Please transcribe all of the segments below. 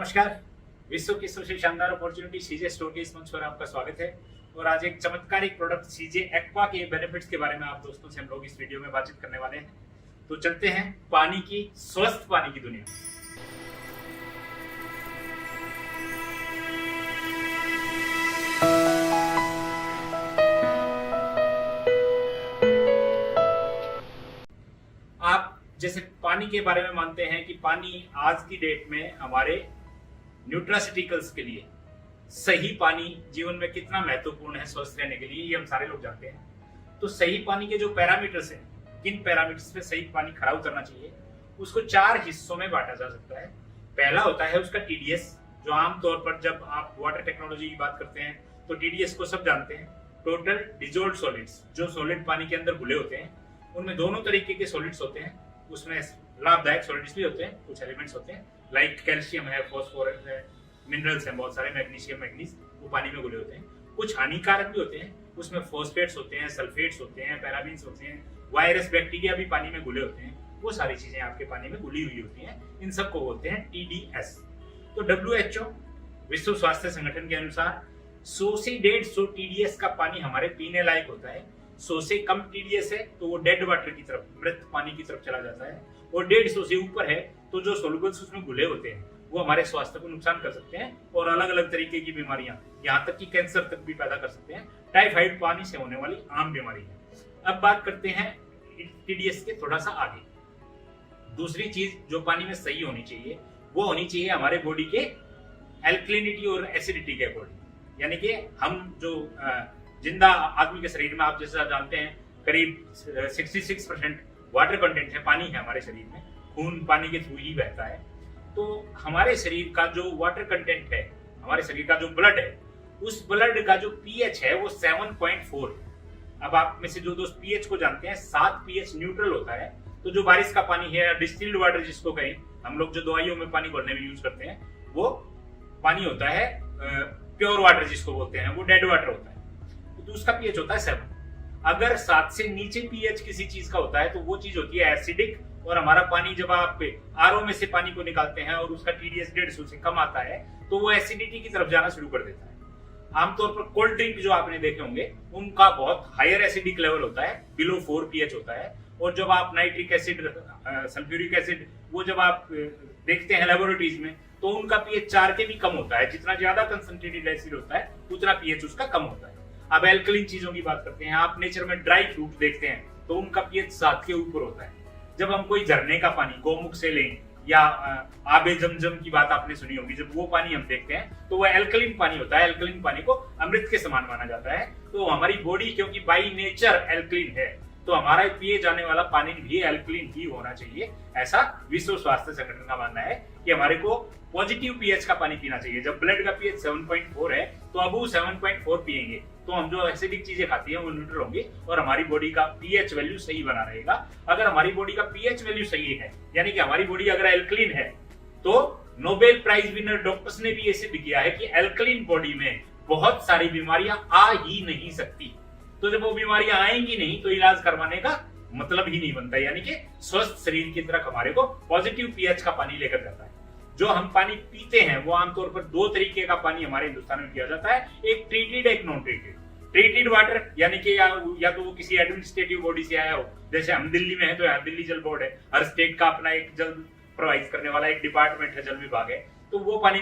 नमस्कार। विश्व की सबसे शानदार अपॉर्चुनिटी सीजे स्टोर के इस मंच पर आपका स्वागत है। और आज एक चमत्कारिक प्रोडक्ट सीजे एक्वा के बेनिफिट्स के बारे में आप दोस्तों से हम लोग इस वीडियो में बातचीत करने वाले हैं। तो चलते हैं पानी की, स्वस्थ पानी की दुनिया। आप जैसे पानी के बारे में मानते हैं कि पानी आज की डेट में हमारे न्यूट्रासिटिकल्स के लिए, सही पानी जीवन में कितना महत्वपूर्ण है स्वस्थ रहने के लिए, ये हम सारे लोग जानते हैं। तो सही पानी के जो पैरामीटर्स हैं, किन पैरामीटर्स पे सही पानी खरा उतरना चाहिए, उसको 4 हिस्सों में बांटा जा सकता है। पहला होता है उसका टीडीएस, जो आमतौर पर जब आप वाटर टेक्नोलॉजी की बात करते हैं तो टीडीएस को सब जानते हैं। टोटल डिजोल्व्ड सॉलिड्स, जो सॉलिड पानी के अंदर घुले होते हैं, उनमें दोनों तरीके के सॉलिड्स होते हैं। उसमें लाभदायक सॉलिड्स भी होते हैं, कुछ एलिमेंट्स होते हैं लाइक कैल्शियम है, फॉस्फोरस है, मिनरल्स हैं बहुत सारे, मैग्नीशियम, मैग्नीज, वो पानी में घुले होते हैं। कुछ हानिकारक भी होते हैं, उसमें फॉस्फेट्स होते हैं, सल्फेट्स होते हैं, पैराबीन्स होते हैं, वायरस, बैक्टीरिया भी पानी में घुले होते हैं। वो सारी चीजें आपके पानी में घुली हुई होती हैं। इन सबको बोलते हैं टीडीएस। तो WHO, विश्व स्वास्थ्य संगठन के अनुसार 100 से 150 टीडीएस का पानी हमारे पीने लायक होता है। 100 से कम टीडीएस है तो वो डेड वाटर की तरफ, मृत पानी की तरफ चला जाता है। और 150 से ऊपर है तो जो सोल्यूबल्स उसमें घुले होते हैं वो हमारे स्वास्थ्य को नुकसान कर सकते हैं और अलग अलग तरीके की बीमारियां, यहाँ तक कि कैंसर तक भी पैदा कर सकते हैं। टाइफाइड पानी से होने वाली आम बीमारी है। अब बात करते हैं टीडीएस के थोड़ा सा आगे। दूसरी चीज जो पानी में सही होनी चाहिए वो होनी चाहिए हमारे बॉडी के एल्कलिनिटी और एसिडिटी के अकॉर्डिंग। यानी कि हम जो जिंदा आदमी के शरीर में, आप जैसा जानते हैं, करीब 66% वाटर कंटेंट है, पानी है हमारे शरीर में। खून पानी के थ्रू ही बहता है। तो हमारे शरीर का जो वाटर कंटेंट है, हमारे शरीर का जो ब्लड है, उस ब्लड का जो पीएच है वो 7.4। अब आप में से जो दोस्त पीएच को जानते हैं, 7 पीएच न्यूट्रल होता है। तो जो बारिश का पानी है, डिस्टिल्ड वाटर जिसको कहें, हम लोग जो दवाइयों में पानी घोलने में यूज करते हैं, वो पानी होता है प्योर वाटर जिसको बोलते हैं, वो डेड वाटर होता है। तो उसका पीएच होता है 7। अगर 7 से नीचे पीएच किसी चीज का होता है तो वो चीज होती है एसिडिक। और हमारा पानी जब आप आरओ में से पानी को निकालते हैं और उसका टीडीएस 150 से कम आता है तो वो एसिडिटी की तरफ जाना शुरू कर देता है। आमतौर पर कोल्ड ड्रिंक जो आपने देखे होंगे उनका बहुत हायर एसिडिक लेवल होता है, बिलो 4 पीएच होता है। और जब आप नाइट्रिक एसिड, सल्फ्यूरिक एसिड, वो जब आप देखते हैं लेबोरेटरीज में तो उनका पीएच 4 के भी कम होता है। जितना ज्यादा कंसंट्रेटेड एसिड होता है उतना पीएच उसका कम होता है। अब एल्कलीन चीजों की बात करते हैं, आप नेचर में ड्राई फ्रूट देखते हैं तो उनका पीएच 7 के ऊपर होता है। जब हम कोई झरने का पानी गौमुख से लें या आबे जमजम की बात आपने सुनी होगी, जब वो पानी हम देखते हैं तो वो एल्कलीन पानी होता है। एल्कलीन पानी को अमृत के समान माना जाता है। तो हमारी बॉडी क्योंकि बाई नेचर एल्कलीन है तो हमारा पिए जाने वाला पानी भी एल्कलीन ही होना चाहिए। ऐसा विश्व स्वास्थ्य संगठन का मानना है कि हमारे को पॉजिटिव पीएच का पानी पीना चाहिए। जब ब्लड का पीएच 7.4 है तो अब वो 7.4 पिएंगे तो हम जो एसिडिक चीजें खाती हैं वो न्यूट्रल होंगी और हमारी बॉडी का पीएच वैल्यू सही बना रहेगा। अगर हमारी बॉडी का पीएच वैल्यू सही है, यानी कि हमारी बॉडी अगर एल्कलीन है, तो नोबेल प्राइज विनर डॉक्टर्स ने भी ये सिद्ध किया है कि एल्कलीन बॉडी में बहुत सारी बीमारियां आ ही नहीं सकती। तो जब वो बीमारियां आएंगी नहीं तो इलाज करवाने का मतलब ही नहीं बनता। यानी कि स्वस्थ शरीर की तरफ हमारे को पॉजिटिव पीएच का पानी लेकर जाता है। जो हम पानी पीते हैं वो आमतौर पर 2 तरीके का पानी हमारे हिंदुस्तान में पिया जाता है, एक ट्रीटेड, एक नॉन ट्रीटेड। ट्रीटेड वाटर यानी कि या तो वो किसी एडमिनिस्ट्रेटिव बॉडी से आया हो, जैसे हम दिल्ली में है तो यहाँ दिल्ली जल बोर्ड है, हर स्टेट का अपना एक जल प्रोवाइड करने वाला एक डिपार्टमेंट है, जल विभाग है। तो वो पानी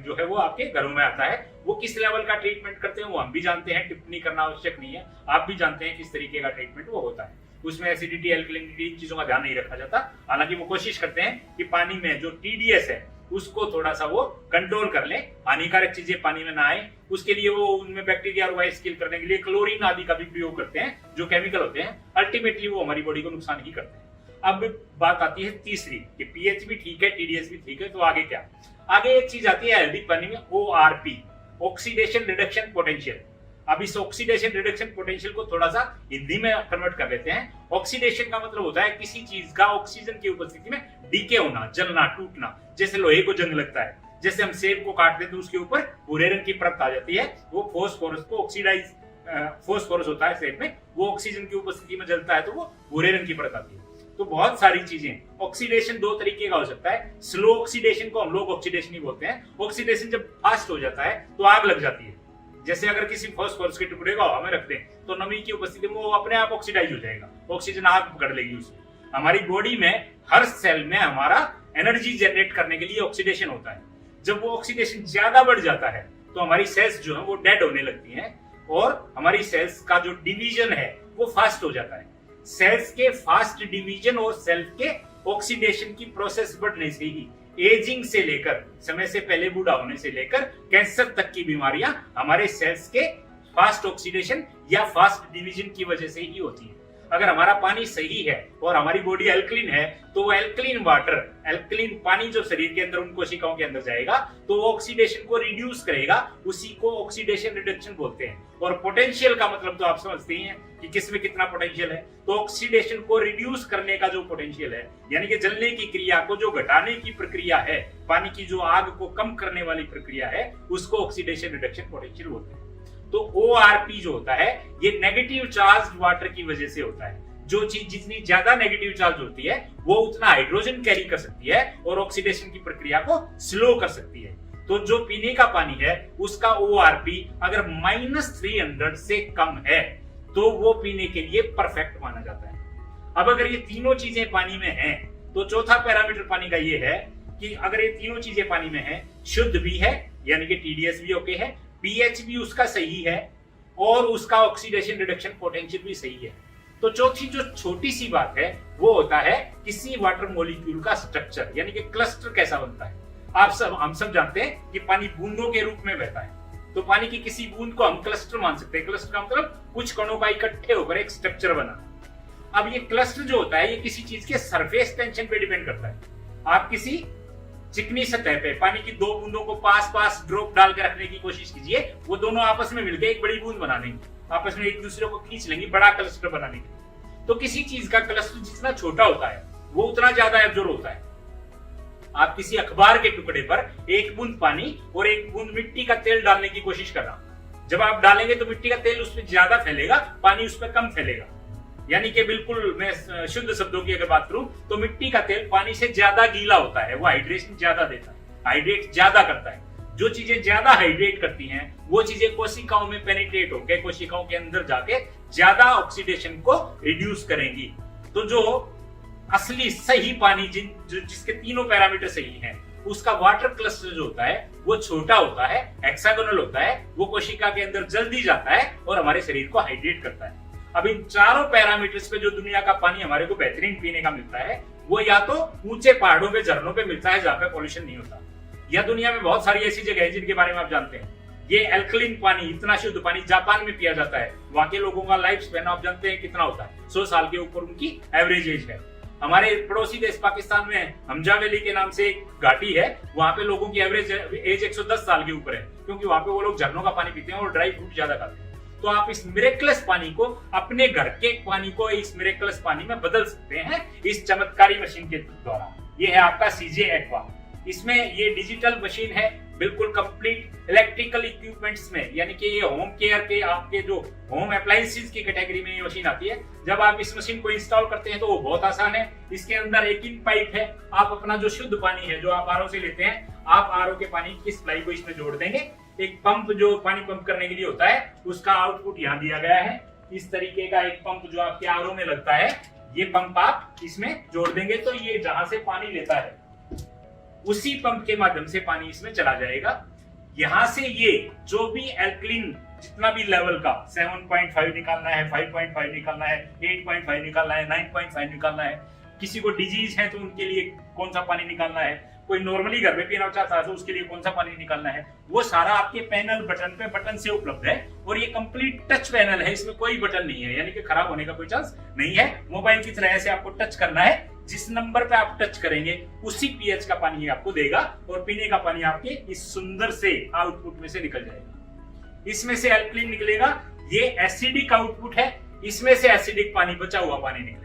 जो है वो आपके घरों में आता है। वो किस लेवल का ट्रीटमेंट करते हैं वो हम भी जानते हैं, टिप्पणी करना आवश्यक नहीं है। आप भी जानते हैं किस तरीके का ट्रीटमेंट वो होता है। उसमें एसिडिटी, एल्कलिनिटी, इन चीजों का ध्यान नहीं रखा जाता। हालांकि वो कोशिश करते हैं कि पानी में जो टीडीएस है उसको थोड़ा सा वो कंट्रोल कर ले, हानिकारक चीजें पानी में ना आए। उसके लिए वो उनमें बैक्टीरिया और वायरस किल करने के लिए क्लोरीन आदि का भी प्रयोग करते हैं, जो केमिकल होते हैं। अल्टीमेटली वो हमारी बॉडी को नुकसान ही करते हैं। अब बात आती है तीसरी कि पीएच भी ठीक है, टीडीएस भी ठीक है, तो आगे क्या? आगे एक चीज आती है हेल्दी पानी में, ओआरपी, ऑक्सीडेशन रिडक्शन पोटेंशियल। अब इस ऑक्सीडेशन रिडक्शन पोटेंशियल को थोड़ा सा हिंदी में कन्वर्ट कर लेते हैं। ऑक्सीडेशन का मतलब होता है किसी चीज का ऑक्सीजन की उपस्थिति में डीके होना, जलना, टूटना। जैसे लोहे को जंग लगता है, जैसे हम सेब को काटते हैं तो उसके ऊपर भूरे रंग की परत आ जाती है, वो फॉस्फोरस को ऑक्सीडाइज फॉस्फोरस होता है सेब में, वो ऑक्सीजन की उपस्थिति में जलता है तो वो भूरे रंग की परत आती है। तो बहुत सारी चीजें, ऑक्सीडेशन दो तरीके का हो सकता है। स्लो ऑक्सीडेशन को हम लोग ऑक्सीडेशन ही बोलते हैं। ऑक्सीडेशन जब फास्ट हो जाता है तो आग लग जाती है। जैसे अगर किसी फास्फोरस के टुकड़े को हवा में रख दें तो नमी की उपस्थिति में वो अपने आप ऑक्सीडाइज हो जाएगा, ऑक्सीजन आग पकड़ लेगी उसमें। हमारी बॉडी में हर सेल में हमारा एनर्जी जनरेट करने के लिए ऑक्सीडेशन होता है। जब वो ऑक्सीडेशन ज्यादा बढ़ जाता है तो हमारी सेल्स जो है वो डेड होने लगती हैं और हमारी सेल्स का जो डिवीजन है वो फास्ट हो जाता है। सेल्स के फास्ट डिवीजन और सेल्स के ऑक्सीडेशन की प्रोसेस बढ़ने से ही एजिंग से लेकर, समय से पहले बूढ़ा होने से लेकर कैंसर तक की बीमारियां हमारे सेल्स के फास्ट ऑक्सीडेशन या फास्ट डिवीजन की वजह से ही होती है। अगर हमारा पानी सही है और हमारी बॉडी एल्कलीन है तो वो एल्कलीन वाटर, एल्कलीन पानी जो शरीर के अंदर उन कोशिकाओं के अंदर जाएगा तो वो ऑक्सीडेशन को रिड्यूस करेगा, उसी को ऑक्सीडेशन रिडक्शन बोलते हैं। और पोटेंशियल का मतलब तो आप समझते ही हैं कि किसमें कितना पोटेंशियल है। तो ऑक्सीडेशन को रिड्यूस करने का जो पोटेंशियल है, यानी कि जलने की क्रिया को जो घटाने की प्रक्रिया है, पानी की जो आग को कम करने वाली प्रक्रिया है, उसको ऑक्सीडेशन रिडक्शन पोटेंशियल बोलते हैं। तो ORP जो होता है ये नेगेटिव चार्ज वाटर की वजह से होता है। जो चीज जितनी ज्यादा नेगेटिव चार्ज होती है वो उतना हाइड्रोजन कैरी कर सकती है और ऑक्सीडेशन की प्रक्रिया को स्लो कर सकती है। तो जो पीने का पानी है उसका ORP अगर -300 से कम है तो वो पीने के लिए परफेक्ट माना जाता है। अब अगर ये तीनों चीजें पानी में हैं तो चौथा पैरामीटर पानी का ये है कि अगर ये तीनों चीजें पानी में हैं, शुद्ध भी है यानी कि TDS भी ओके है, pH भी उसका सही है और उसका ऑक्सीडेशन रिडक्शन पोटेंशियल भी सही है। तो चौथी जो छोटी सी बात है वो होता है किसी वाटर मॉलिक्यूल का स्ट्रक्चर, यानी कि क्लस्टर कैसा बनता है। हम सब जानते हैं कि पानी बूंदों के रूप में बहता है, तो पानी की किसी बूंद को हम क्लस्टर मान सकते हैं। क्लस्टर का मतलब कुछ कणों का इकट्ठे होकर एक स्ट्रक्चर बना। अब ये क्लस्टर जो होता है ये किसी चीज के सरफेस टेंशन पे डिपेंड करता है। आप किसी चिकनी सतह पे पानी की दो बूंदों को पास पास ड्रॉप डाल के रखने की कोशिश कीजिए, वो दोनों आपस में मिलकर एक बड़ी बूंद बना लेंगे, आपस में एक दूसरे को खींच लेंगे बड़ा क्लस्टर बनाने के लिए। तो किसी चीज का क्लस्टर जितना छोटा होता है वो उतना ज्यादा एब्जॉर्ब होता है। आप किसी अखबार के टुकड़े पर एक बूंद पानी और एक बूंद मिट्टी का तेल डालने की कोशिश कर रहा हूं, जब आप डालेंगे तो मिट्टी का तेल उसमें ज्यादा फैलेगा, पानी उसमें कम फैलेगा। यानी कि बिल्कुल मैं शुद्ध शब्दों की अगर बात करूं तो मिट्टी का तेल पानी से ज्यादा गीला होता है, वो हाइड्रेशन ज्यादा देता है, हाइड्रेट ज्यादा करता है। जो चीजें ज्यादा हाइड्रेट करती हैं वो चीजें कोशिकाओं में पेनिट्रेट होकर कोशिकाओं के अंदर जाके ज्यादा ऑक्सीडेशन को रिड्यूस करेंगी। तो जो असली सही पानी जिसके तीनों पैरामीटर सही हैं, उसका वाटर क्लस्टर जो होता है वो छोटा होता है, हेक्सागोनल होता है, वो कोशिका के अंदर जल्दी जाता है और हमारे शरीर को हाइड्रेट करता है। अब इन चारों पैरामीटर्स पे जो दुनिया का पानी हमारे को बेहतरीन पीने का मिलता है वो या तो ऊंचे पहाड़ों पे, झरनों पे मिलता है जहां पे पॉल्यूशन नहीं होता, या दुनिया में बहुत सारी ऐसी जगह है जिनके बारे में आप जानते हैं। ये एल्कलीन पानी, इतना शुद्ध पानी जापान में पिया जाता है। वहां के लोगों का लाइफ स्पैन आप जानते हैं कितना होता है, 100 साल के ऊपर उनकी एवरेज एज है। हमारे पड़ोसी देश पाकिस्तान में हमजा वैली के नाम से एक घाटी है, वहां पे लोगों की एवरेज एज 110 साल के ऊपर है, क्योंकि वहां पे वो लोग झरनों का पानी पीते हैं और ड्राई फ्रूट ज्यादा खाते हैं। तो आप इस मिरेकलस पानी को, अपने घर के पानी को इस मिरेकलस पानी में बदल सकते हैं इस चमत्कारी मशीन के द्वारा। ये है आपका CJ एक्वा। इसमें ये डिजिटल मशीन है, बिल्कुल कंप्लीट इलेक्ट्रिकल इक्विपमेंट्स में, यानी कि ये होम केयर के आपके जो होम अप्लायंसेस की कैटेगरी में ये मशीन आती है। जब आप इस मशीन को इंस्टॉल करते हैं तो वो बहुत आसान है। इसके अंदर एक इन पाइप है, आप अपना जो शुद्ध पानी है जो आप RO से लेते हैं, आप RO के पानी की सप्लाई को इसमें जोड़ देंगे। एक पंप जो पानी पंप करने के लिए होता है उसका आउटपुट यहाँ दिया गया है। इस तरीके का एक पंप जो आपके RO में लगता है, ये पंप आप इसमें जोड़ देंगे तो ये जहां से पानी लेता है उसी पंप के माध्यम से पानी इसमें चला जाएगा। यहां से ये जो भी एल्कलीन जितना भी लेवल का 7.5 निकालना है, 5.5 निकालना है, 8.5 निकालना है, 9.5 निकालना है, किसी को डिजीज है तो उनके लिए कौन सा पानी निकालना है, कोई नॉर्मली घर में पीना चाहता है तो उसके लिए कौन सा पानी निकालना है, वो सारा आपके पैनल बटन से उपलब्ध है। और ये कंप्लीट टच पैनल है, इसमें कोई बटन नहीं है, यानी कि खराब होने का कोई चांस नहीं है। मोबाइल की तरह से आपको टच करना है, जिस नंबर पे आप टच करेंगे उसी pH का पानी आपको देगा और पीने का पानी आपके इस सुंदर से आउटपुट में से निकल जाएगा। इसमें से एल्कलीन निकलेगा, ये एसिडिक आउटपुट है, इसमें से एसिडिक पानी, बचा हुआ पानी निकलेगा।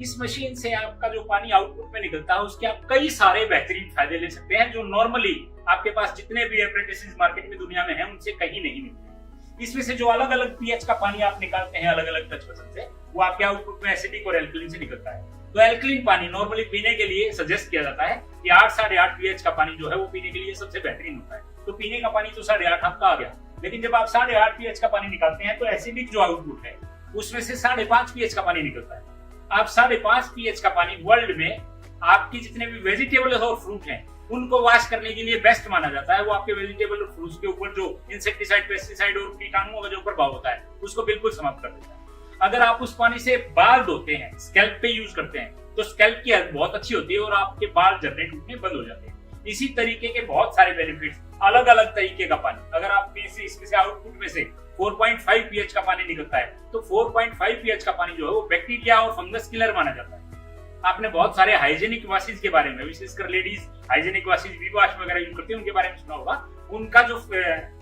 इस मशीन से आपका जो पानी आउटपुट में निकलता है उसके आप कई सारे बेहतरीन फायदे ले सकते हैं जो नॉर्मली आपके पास जितने भी एप्रेंटिसेस मार्केट में दुनिया में हैं उनसे कहीं नहीं मिलते। इसमें से जो अलग अलग pH का पानी आप निकालते हैं अलग अलग टच पसंद से, वो आपके आउटपुट में एसिडिक और एल्कलीन से निकलता है। तो एल्कलीन पानी नॉर्मली पीने के लिए सजेस्ट किया जाता है कि 8 साढ़े 8 pH का पानी जो है वो पीने के लिए सबसे बेहतरीन होता है। तो पीने का पानी तो 8.5 आपका आ गया, लेकिन जब आप 8.5 pH का पानी निकालते हैं तो एसिडिक जो आउटपुट है उसमें से 5.5 pH का पानी निकलता है। आप 5.5 pH का पानी वर्ल्ड में आपकी जितने भी वेजिटेबल्स और फ्रूट हैं उनको वॉश करने के लिए बेस्ट माना जाता है। वो आपके वेजिटेबल और फ्रूट्स के ऊपर जो इंसेक्टिसाइड, पेस्टिसाइड और कीटाणुओं का जो प्रभाव होता है उसको बिल्कुल समाप्त कर देता है। अगर आप उस पानी से बाल धोते हैं, स्कैल्प पे यूज करते हैं, तो स्कैल्प की हेल्थ बहुत अच्छी होती है और आपके बाल झड़ने टूटने बंद हो जाते हैं। इसी तरीके के बहुत सारे बेनिफिट्स, अलग अलग तरीके का पानी, अगर आप इसमें से आउटपुट में से 4.5 pH का पानी निकलता है तो 4.5 pH का पानी जो है वो बैक्टीरिया और फंगस किलर माना जाता है। आपने बहुत सारे हाइजेनिक वॉशेज के बारे में, विशेषकर ladies hygienic washes, we wash वगैरह यूज करती है, उनके बारे में सुना होगा। उनका जो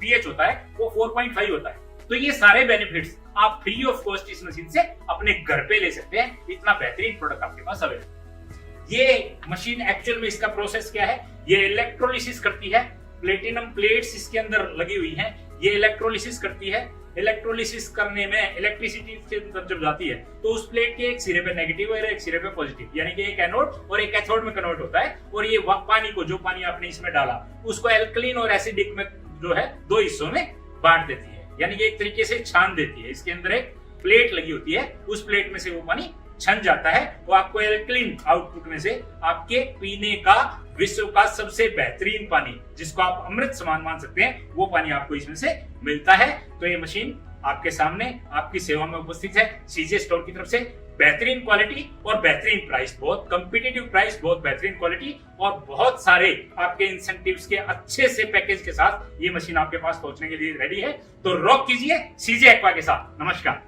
pH होता है वो 4.5 होता है। तो ये सारे बेनिफिट्स आप फ्री ऑफ कॉस्ट इस मशीन से अपने घर पे ले सकते हैं। इतना बेहतरीन प्रोडक्ट आपके पास अवेलेबल है। ये मशीन एक्चुअल में इसका प्रोसेस क्या है, ये इलेक्ट्रोलिसिस करती है। प्लेटिनम प्लेट्स इसके अंदर लगी हुई हैं, ये इलेक्ट्रोलिसिस करती है। इलेक्ट्रोलिसिस करने में इलेक्ट्रिसिटी के अंदर जब जाती है तो उस प्लेट के एक सिरे पे नेगेटिव और एक सिरे पे पॉजिटिव, यानी कि एक एनोड और एक कैथोड में कन्वर्ट होता है। और ये पानी को, जो पानी आपने इसमें डाला, उसको एल्कलीन और एसिडिक में जो है 2 हिस्सों में बांट देती है, यानी कि एक तरीके से छान देती है। इसके अंदर एक प्लेट लगी होती है, उस प्लेट में से वो पानी छन जाता है। वो आपको एल्कलीन आउटपुट में से आपके पीने का विश्व का सबसे बेहतरीन पानी, जिसको आप अमृत समान मान सकते हैं, वो पानी आपको इसमें से मिलता है। तो ये मशीन आपके सामने आपकी सेवा में उपस्थित है सीजे स्टोर की तरफ से। बेहतरीन क्वालिटी और बेहतरीन प्राइस, बहुत कंपिटिटिव प्राइस, बहुत बेहतरीन क्वालिटी और बहुत सारे आपके इंसेंटिव्स के अच्छे से पैकेज के साथ ये मशीन आपके पास पहुंचने के लिए रेडी है। तो रॉक कीजिए सीजे एक्वा के साथ। नमस्कार।